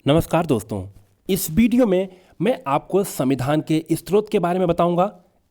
नमस्कार दोस्तों। इस वीडियो में मैं आपको संविधान के स्रोत के बारे में बताऊंगा।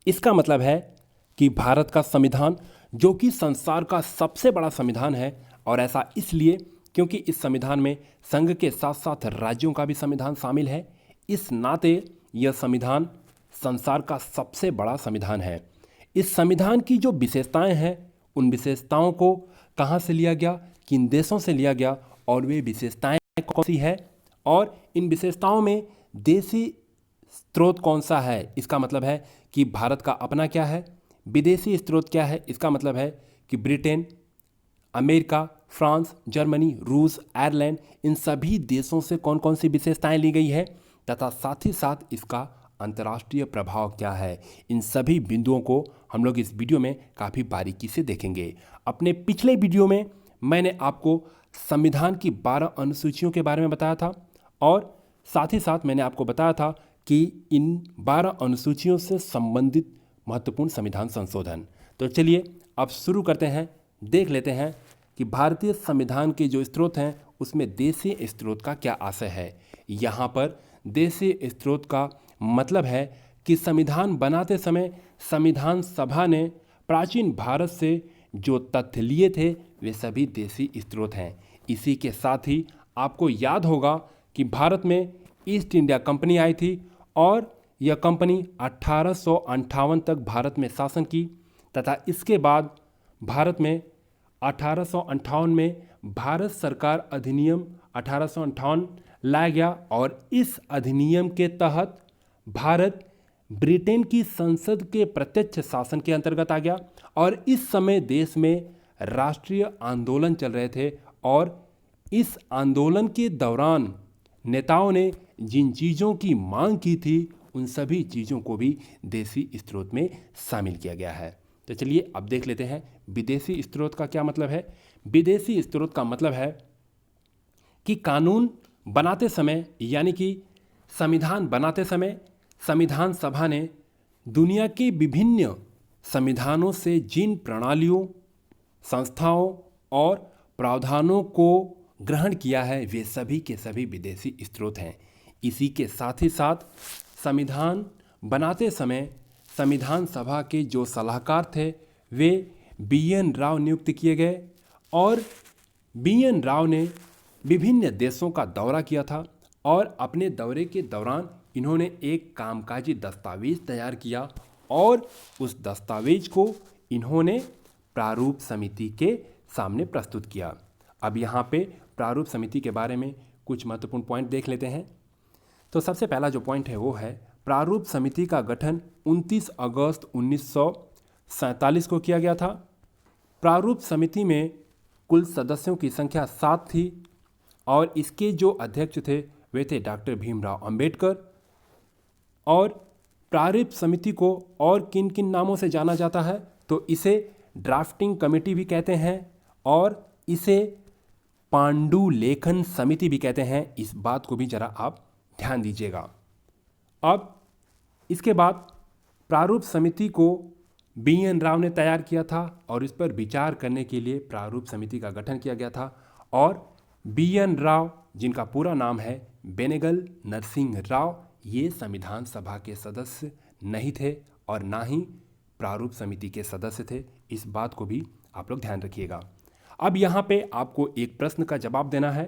इसका मतलब है कि भारत का संविधान जो कि संसार का सबसे बड़ा संविधान है, और ऐसा इसलिए क्योंकि इस संविधान में संघ के साथ साथ राज्यों का भी संविधान शामिल है। इस नाते यह संविधान संसार का सबसे बड़ा संविधान है। इस संविधान की जो विशेषताएं हैं, उन विशेषताओं को कहाँ से लिया गया, किन देशों से लिया गया, और वे विशेषताएं कौन सी है, और इन विशेषताओं में देशी स्रोत कौन सा है। इसका मतलब है कि भारत का अपना क्या है, विदेशी स्रोत क्या है। इसका मतलब है कि ब्रिटेन, अमेरिका, फ्रांस, जर्मनी, रूस, आयरलैंड, इन सभी देशों से कौन कौन सी विशेषताएं ली गई है, तथा साथ ही साथ इसका अंतर्राष्ट्रीय प्रभाव क्या है। इन सभी बिंदुओं को हम लोग इस वीडियो में काफ़ी बारीकी से देखेंगे। अपने पिछले वीडियो में मैंने आपको संविधान की 12 अनुसूचियों के बारे में बताया था, और साथ ही साथ मैंने आपको बताया था कि इन 12 अनुसूचियों से संबंधित महत्वपूर्ण संविधान संशोधन। तो चलिए अब शुरू करते हैं, देख लेते हैं कि भारतीय संविधान के जो स्रोत हैं उसमें देशी स्रोत का क्या आशय है। यहाँ पर देशी स्रोत का मतलब है कि संविधान बनाते समय संविधान सभा ने प्राचीन भारत से जो तथ्य लिए थे वे सभी देशी स्रोत हैं। इसी के साथ ही आपको याद होगा कि भारत में ईस्ट इंडिया कंपनी आई थी, और यह कंपनी 1858 तक भारत में शासन की, तथा इसके बाद भारत में 1858 में भारत सरकार अधिनियम 1858 लाया गया, और इस अधिनियम के तहत भारत ब्रिटेन की संसद के प्रत्यक्ष शासन के अंतर्गत आ गया। और इस समय देश में राष्ट्रीय आंदोलन चल रहे थे, और इस आंदोलन के दौरान नेताओं ने जिन चीज़ों की मांग की थी उन सभी चीज़ों को भी देशी स्रोत में शामिल किया गया है। तो चलिए अब देख लेते हैं विदेशी स्रोत का क्या मतलब है। विदेशी स्रोत का मतलब है कि कानून बनाते समय, यानी कि संविधान बनाते समय संविधान सभा ने दुनिया के विभिन्न संविधानों से जिन प्रणालियों, संस्थाओं और प्रावधानों को ग्रहण किया है वे सभी के सभी विदेशी स्रोत हैं। इसी के साथ ही साथ संविधान बनाते समय संविधान सभा के जो सलाहकार थे वे बी.एन. राव नियुक्त किए गए, और बी.एन. राव ने विभिन्न देशों का दौरा किया था, और अपने दौरे के दौरान इन्होंने एक कामकाजी दस्तावेज तैयार किया, और उस दस्तावेज को इन्होंने प्रारूप समिति के सामने प्रस्तुत किया। अब यहाँ पे प्रारूप समिति के बारे में कुछ महत्वपूर्ण पॉइंट देख लेते हैं। तो सबसे पहला जो पॉइंट है वो है प्रारूप समिति का गठन 29 अगस्त 1947 को किया गया था। प्रारूप समिति में कुल सदस्यों की संख्या 7 थी, और इसके जो अध्यक्ष थे वे थे डॉक्टर भीमराव अंबेडकर। और प्रारूप समिति को और किन किन नामों से जाना जाता है, तो इसे ड्राफ्टिंग कमेटी भी कहते हैं, और इसे पांडुलेखन समिति भी कहते हैं। इस बात को भी जरा आप ध्यान दीजिएगा। अब इसके बाद प्रारूप समिति को बी.एन. राव ने तैयार किया था, और इस पर विचार करने के लिए प्रारूप समिति का गठन किया गया था। और बी.एन. राव, जिनका पूरा नाम है बेनेगल नरसिंह राव, ये संविधान सभा के सदस्य नहीं थे और ना ही प्रारूप समिति के सदस्य थे। इस बात को भी आप लोग ध्यान रखिएगा। अब यहाँ पे आपको एक प्रश्न का जवाब देना है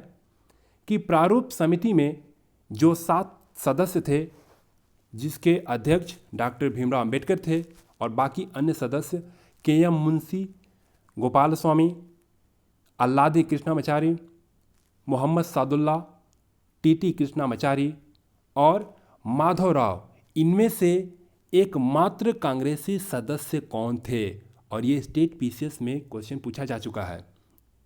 कि प्रारूप समिति में जो 7 सदस्य थे, जिसके अध्यक्ष डॉक्टर भीमराव अंबेडकर थे, और बाकी अन्य सदस्य के.एम. मुंशी, गोपाल स्वामी, अल्लादी कृष्णामाचारी, मोहम्मद सादुल्ला, टी.टी. कृष्णामाचारी और माधवराव, इनमें से एकमात्र कांग्रेसी सदस्य कौन थे। और ये स्टेट पीसीएस में क्वेश्चन पूछा जा चुका है।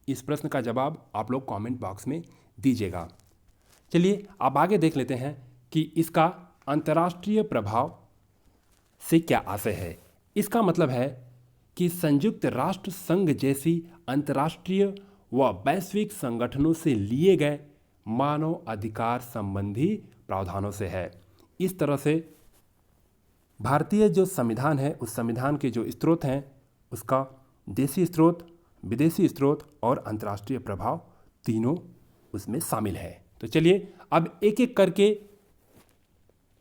इस प्रश्न का जवाब आप लोग कमेंट बॉक्स में दीजिएगा। चलिए अब आगे देख लेते हैं कि इसका अंतर्राष्ट्रीय प्रभाव से क्या आशय है। इसका मतलब है कि संयुक्त राष्ट्र संघ जैसी अंतर्राष्ट्रीय व वैश्विक संगठनों से लिए गए मानव अधिकार संबंधी प्रावधानों से है। इस तरह से भारतीय जो संविधान है, उस संविधान के जो स्रोत हैं, उसका देशी स्रोत, विदेशी स्रोत और अंतर्राष्ट्रीय प्रभाव तीनों उसमें शामिल है। तो चलिए अब एक एक करके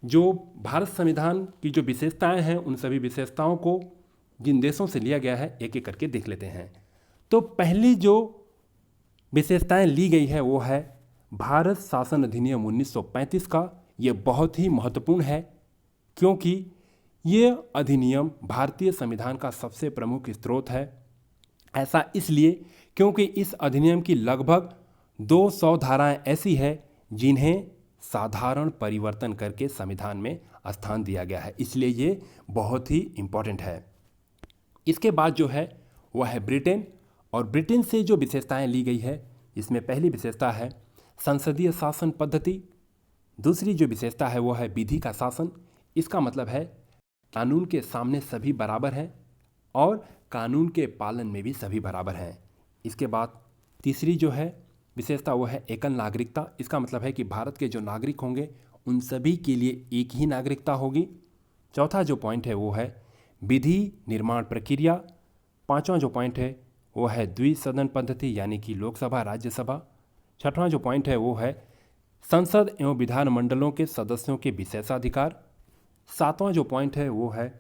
जो भारत संविधान की जो विशेषताएं हैं उन सभी विशेषताओं को जिन देशों से लिया गया है एक एक करके देख लेते हैं। तो पहली जो विशेषताएं ली गई है वो है भारत शासन अधिनियम 1935 का। ये बहुत ही महत्वपूर्ण है क्योंकि ये अधिनियम भारतीय संविधान का सबसे प्रमुख स्रोत है। ऐसा इसलिए क्योंकि इस अधिनियम की लगभग 200 धाराएं ऐसी है जिन्हें साधारण परिवर्तन करके संविधान में स्थान दिया गया है, इसलिए ये बहुत ही इम्पोर्टेंट है। इसके बाद जो है वह है ब्रिटेन, और ब्रिटेन से जो विशेषताएं ली गई है इसमें पहली विशेषता है संसदीय शासन पद्धति। दूसरी जो विशेषता है वो है विधि का शासन। इसका मतलब है कानून के सामने सभी बराबर हैं और कानून के पालन में भी सभी बराबर हैं। इसके बाद तीसरी जो है विशेषता वो है एकल नागरिकता। इसका मतलब है कि भारत के जो नागरिक होंगे उन सभी के लिए एक ही नागरिकता होगी। चौथा जो पॉइंट है वो है विधि निर्माण प्रक्रिया। पांचवा जो पॉइंट है वो है द्विसदन पद्धति यानी कि लोकसभा राज्यसभा। छठवां जो पॉइंट है वो है संसद एवं विधानमंडलों के सदस्यों के विशेषाधिकार। सातवां जो पॉइंट है वो है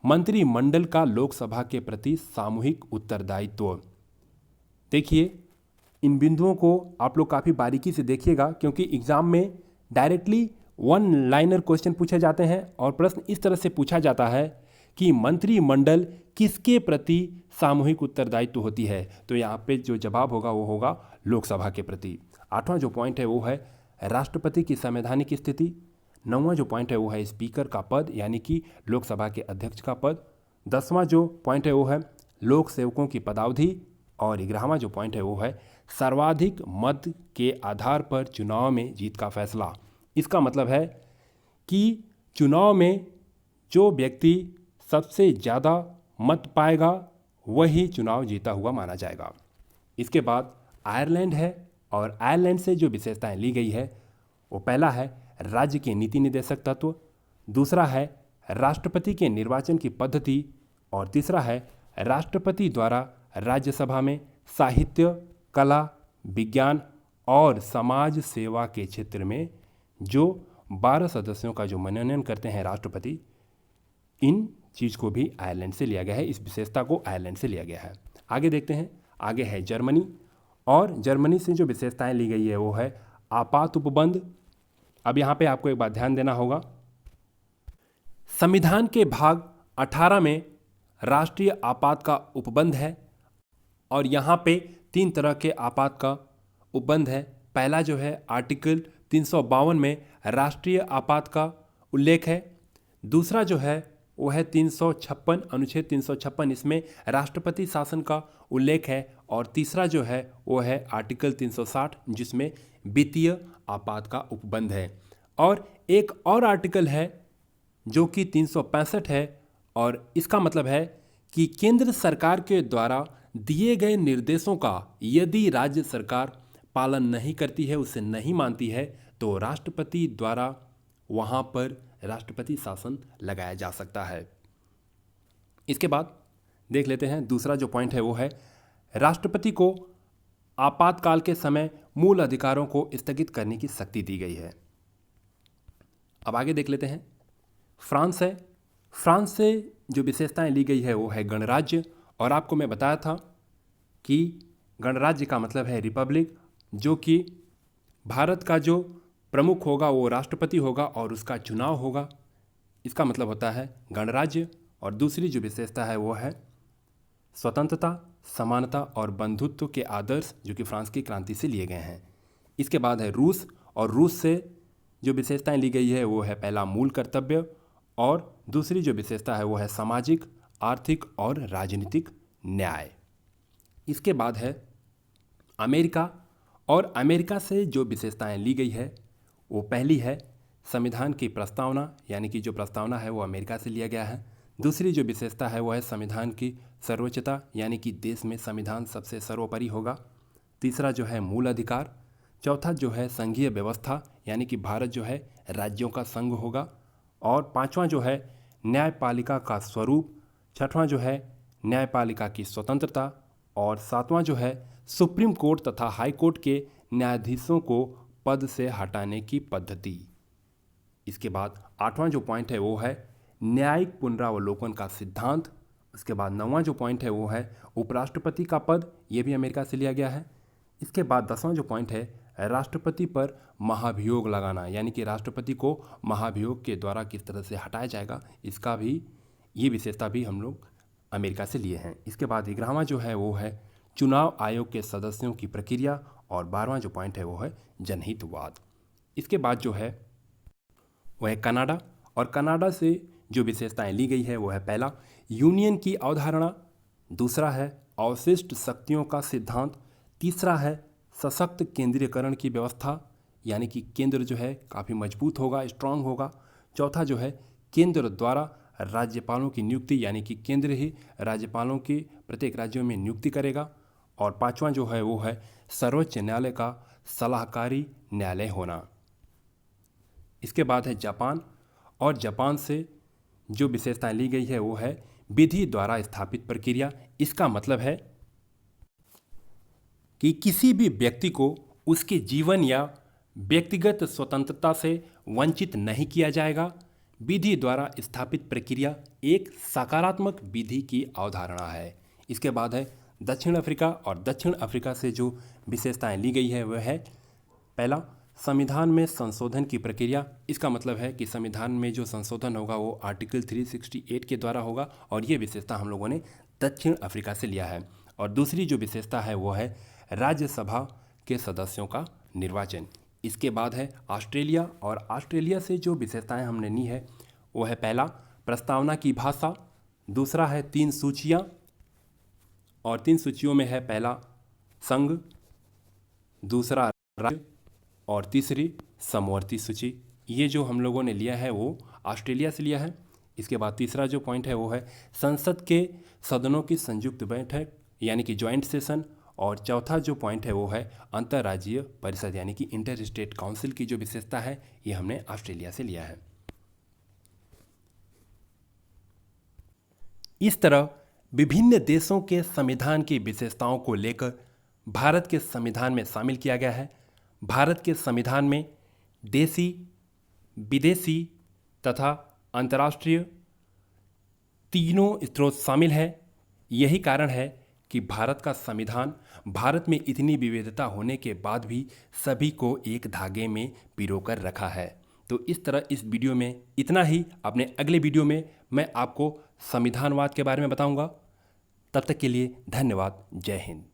मंत्रिमंडल का लोकसभा के प्रति सामूहिक उत्तरदायित्व। देखिए इन बिंदुओं को आप लोग काफ़ी बारीकी से देखिएगा क्योंकि एग्जाम में डायरेक्टली वन लाइनर क्वेश्चन पूछे जाते हैं और प्रश्न इस तरह से पूछा जाता है कि मंत्रिमंडल किसके प्रति सामूहिक उत्तरदायित्व होती है, तो यहाँ पे जो जवाब होगा वो होगा लोकसभा के प्रति। आठवां जो पॉइंट है वो है राष्ट्रपति की संवैधानिक स्थिति। नौवां जो पॉइंट है वो है स्पीकर का पद यानी कि लोकसभा के अध्यक्ष का पद। 10वां जो पॉइंट है वो है लोक सेवकों की पदावधि। और 11वां जो पॉइंट है वो है सर्वाधिक मत के आधार पर चुनाव में जीत का फैसला। इसका मतलब है कि चुनाव में जो व्यक्ति सबसे ज़्यादा मत पाएगा वही चुनाव जीता हुआ माना जाएगा। इसके बाद आयरलैंड है, और आयरलैंड से जो विशेषताएं ली गई है वो पहला है राज्य के नीति निर्देशक तत्व, दूसरा है राष्ट्रपति के निर्वाचन की पद्धति, और तीसरा है राष्ट्रपति द्वारा राज्यसभा में साहित्य, कला, विज्ञान और समाज सेवा के क्षेत्र में जो 12 सदस्यों का जो मनोनयन करते हैं राष्ट्रपति, इन चीज़ को भी आयरलैंड से लिया गया है। इस विशेषता को आयरलैंड से लिया गया है। आगे देखते हैं, आगे है जर्मनी, और जर्मनी से जो विशेषताएं ली गई है वो है आपात उपबंध। अब यहाँ पे आपको एक बात ध्यान देना होगा, संविधान के भाग 18 में राष्ट्रीय आपात का उपबंध है और यहाँ पे 3 तरह के आपात का उपबंध है। पहला जो है आर्टिकल 352 में राष्ट्रीय आपात का उल्लेख है। दूसरा जो है वो है 356 अनुच्छेद 356, इसमें राष्ट्रपति शासन का उल्लेख है। और तीसरा जो है वो है आर्टिकल 360 जिसमें वित्तीय आपात का उपबंध है। और एक और आर्टिकल है जो कि 365 है, और इसका मतलब है कि केंद्र सरकार के द्वारा दिए गए निर्देशों का यदि राज्य सरकार पालन नहीं करती है, उसे नहीं मानती है, तो राष्ट्रपति द्वारा वहाँ पर राष्ट्रपति शासन लगाया जा सकता है। इसके बाद देख लेते हैं दूसरा जो पॉइंट है वो है राष्ट्रपति को आपातकाल के समय मूल अधिकारों को स्थगित करने की शक्ति दी गई है। अब आगे देख लेते हैं, फ्रांस है। फ्रांस से जो विशेषताएं ली गई है वो है गणराज्य, और आपको मैं बताया था कि गणराज्य का मतलब है रिपब्लिक, जो कि भारत का जो प्रमुख होगा वो राष्ट्रपति होगा और उसका चुनाव होगा। इसका मतलब होता है गणराज्य। और दूसरी जो विशेषता है वो है स्वतंत्रता, समानता और बंधुत्व के आदर्श, जो कि फ्रांस की क्रांति से लिए गए हैं। इसके बाद है रूस, और रूस से जो विशेषताएं ली गई है वो है पहला मूल कर्तव्य, और दूसरी जो विशेषता है वो है सामाजिक, आर्थिक और राजनीतिक न्याय। इसके बाद है अमेरिका, और अमेरिका से जो विशेषताएं ली गई है वो पहली है संविधान की प्रस्तावना, यानी कि जो प्रस्तावना है वो अमेरिका से लिया गया है। दूसरी जो विशेषता है वो है संविधान की सर्वोच्चता, यानी कि देश में संविधान सबसे सर्वोपरि होगा। तीसरा जो है मूल अधिकार। चौथा जो है संघीय व्यवस्था, यानी कि भारत जो है राज्यों का संघ होगा। और पांचवा जो है न्यायपालिका का स्वरूप। छठवां जो है न्यायपालिका की स्वतंत्रता। और सातवां जो है सुप्रीम कोर्ट तथा हाई कोर्ट के न्यायाधीशों को पद से हटाने की पद्धति। इसके बाद 8वां जो पॉइंट है वो है न्यायिक पुनरावलोकन का सिद्धांत। उसके बाद 9वां जो पॉइंट है वो है उपराष्ट्रपति का पद, ये भी अमेरिका से लिया गया है। इसके बाद 10वां जो पॉइंट है राष्ट्रपति पर महाभियोग लगाना, यानी कि राष्ट्रपति को महाभियोग के द्वारा किस तरह से हटाया जाएगा, इसका भी ये विशेषता भी हम लोग अमेरिका से लिए हैं। इसके बाद 11वां जो है वो है चुनाव आयोग के सदस्यों की प्रक्रिया, और 12वां जो पॉइंट है वो है जनहितवाद। इसके बाद जो है वह है कनाडा, और कनाडा से जो विशेषताएं ली गई है वो है पहला यूनियन की अवधारणा, दूसरा है अवशिष्ट शक्तियों का सिद्धांत, तीसरा है सशक्त केंद्रीयकरण की व्यवस्था, यानी कि केंद्र जो है काफ़ी मजबूत होगा, स्ट्रांग होगा, चौथा जो है केंद्र द्वारा राज्यपालों की नियुक्ति, यानी कि केंद्र ही राज्यपालों की प्रत्येक राज्यों में नियुक्ति करेगा, और पांचवा जो है वो है सर्वोच्च न्यायालय का सलाहकारी न्यायालय होना। इसके बाद है जापान, और जापान से जो विशेषताएं ली गई है वो है विधि द्वारा स्थापित प्रक्रिया। इसका मतलब है कि किसी भी व्यक्ति को उसके जीवन या व्यक्तिगत स्वतंत्रता से वंचित नहीं किया जाएगा। विधि द्वारा स्थापित प्रक्रिया एक सकारात्मक विधि की अवधारणा है। इसके बाद है दक्षिण अफ्रीका, और दक्षिण अफ्रीका से जो विशेषताएं ली गई है वह है पहला संविधान में संशोधन की प्रक्रिया। इसका मतलब है कि संविधान में जो संशोधन होगा वो आर्टिकल 368 के द्वारा होगा, और ये विशेषता हम लोगों ने दक्षिण अफ्रीका से लिया है। और दूसरी जो विशेषता है वो है राज्यसभा के सदस्यों का निर्वाचन। इसके बाद है ऑस्ट्रेलिया, और ऑस्ट्रेलिया से जो विशेषताएं हमने ली है वो है पहला प्रस्तावना की भाषा, दूसरा है 3 सूचियाँ, और 3 सूचियों में है पहला संघ, दूसरा राज्य, और तीसरी समवर्ती सूची। ये जो हम लोगों ने लिया है वो ऑस्ट्रेलिया से लिया है। इसके बाद तीसरा जो पॉइंट है वो है संसद के सदनों की संयुक्त बैठक, यानी कि जॉइंट सेशन, और चौथा जो पॉइंट है वो है अंतर्राज्यीय परिषद, यानी कि इंटर स्टेट काउंसिल की जो विशेषता है ये हमने ऑस्ट्रेलिया से लिया है। इस तरह विभिन्न देशों के संविधान की विशेषताओं को लेकर भारत के संविधान में शामिल किया गया है। भारत के संविधान में देसी, विदेशी तथा अंतर्राष्ट्रीय तीनों स्रोत शामिल हैं। यही कारण है कि भारत का संविधान भारत में इतनी विविधता होने के बाद भी सभी को एक धागे में पिरोकर रखा है। तो इस तरह इस वीडियो में इतना ही। अपने अगले वीडियो में मैं आपको संविधानवाद के बारे में बताऊंगा। तब तक के लिए धन्यवाद। जय हिंद।